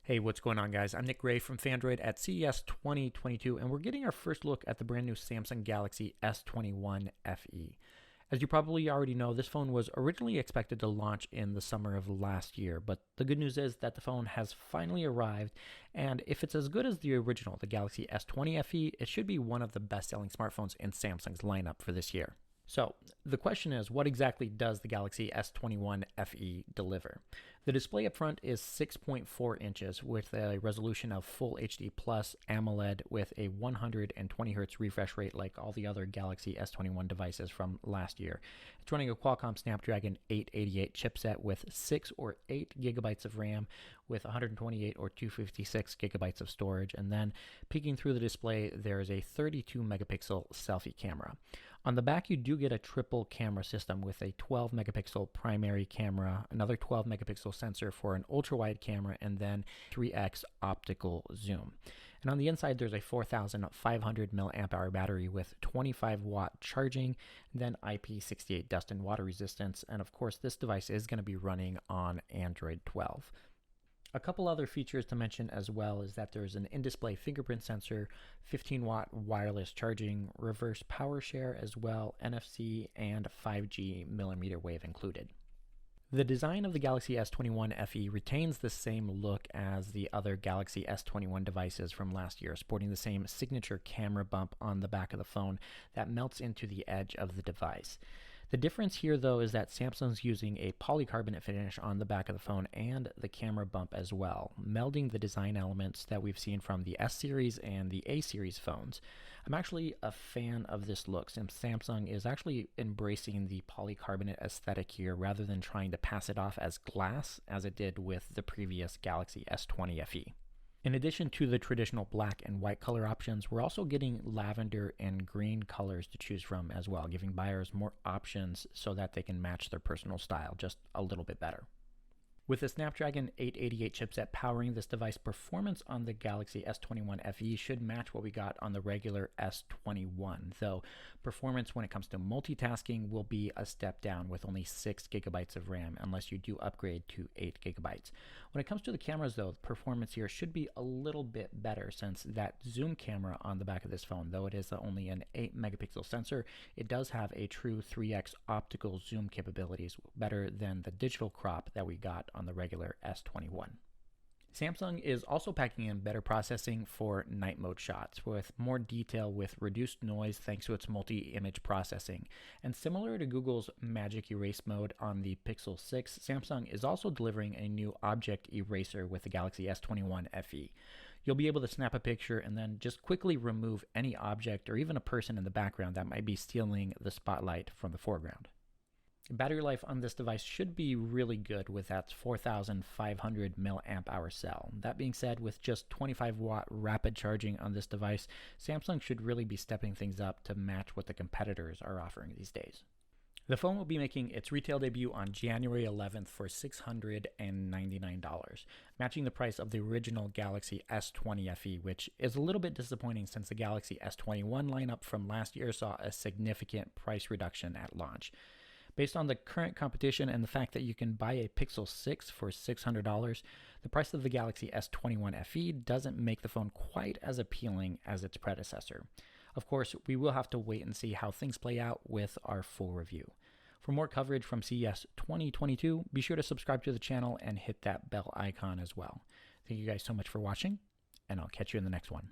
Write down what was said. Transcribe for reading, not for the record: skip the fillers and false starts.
Hey, what's going on, guys? I'm Nick Gray from Phandroid at CES 2022, and we're getting our first look at the brand new Samsung Galaxy S21 FE. As you probably already know, this phone was originally expected to launch in the summer of last year, but the good news is that the phone has finally arrived, and if it's as good as the original, the Galaxy S20 FE, it should be one of the best-selling smartphones in Samsung's lineup for this year. So, the question is, what exactly does the Galaxy S21 FE deliver? The display up front is 6.4 inches with a resolution of Full HD Plus AMOLED with a 120Hz refresh rate like all the other Galaxy S21 devices from last year. It's running a Qualcomm Snapdragon 888 chipset with 6 or 8 gigabytes of RAM with 128 or 256 gigabytes of storage, and then peeking through the display, there is a 32 megapixel selfie camera. On the back, you do get a triple camera system with a 12 megapixel primary camera, another 12 megapixel sensor for an ultra wide camera, and then 3x optical zoom. And on the inside, there's a 4,500 milliamp hour battery with 25 watt charging, then IP68 dust and water resistance. And of course, this device is going to be running on Android 12. A couple other features to mention as well is that there's an in-display fingerprint sensor, 15-watt wireless charging, reverse power share as well, NFC, and 5G millimeter wave included. The design of the Galaxy S21 FE retains the same look as the other Galaxy S21 devices from last year, sporting the same signature camera bump on the back of the phone that melts into the edge of the device. The difference here, though, is that Samsung's using a polycarbonate finish on the back of the phone and the camera bump as well, melding the design elements that we've seen from the S series and the A series phones. I'm actually a fan of this look since Samsung is actually embracing the polycarbonate aesthetic here rather than trying to pass it off as glass as it did with the previous Galaxy S20 FE. In addition to the traditional black and white color options, we're also getting lavender and green colors to choose from as well, giving buyers more options so that they can match their personal style just a little bit better. With the Snapdragon 888 chipset powering this device, performance on the Galaxy S21 FE should match what we got on the regular S21, though performance when it comes to multitasking will be a step down with only 6 gigabytes of RAM unless you do upgrade to 8 gigabytes. When it comes to the cameras, though, performance here should be a little bit better since that zoom camera on the back of this phone, though it is only an 8 megapixel sensor, it does have a true 3x optical zoom capabilities, better than the digital crop that we got on the regular S21. Samsung is also packing in better processing for night mode shots with more detail with reduced noise thanks to its multi-image processing. And similar to Google's Magic Erase mode on the Pixel 6, Samsung is also delivering a new object eraser with the Galaxy S21 FE. You'll be able to snap a picture and then just quickly remove any object or even a person in the background that might be stealing the spotlight from the foreground. Battery life on this device should be really good with that 4,500 milliamp hour cell. That being said, with just 25 watt rapid charging on this device, Samsung should really be stepping things up to match what the competitors are offering these days. The phone will be making its retail debut on January 11th for $699, matching the price of the original Galaxy S20 FE, which is a little bit disappointing since the Galaxy S21 lineup from last year saw a significant price reduction at launch. Based on the current competition and the fact that you can buy a Pixel 6 for $600, the price of the Galaxy S21 FE doesn't make the phone quite as appealing as its predecessor. Of course, we will have to wait and see how things play out with our full review. For more coverage from CES 2022, be sure to subscribe to the channel and hit that bell icon as well. Thank you guys so much for watching, and I'll catch you in the next one.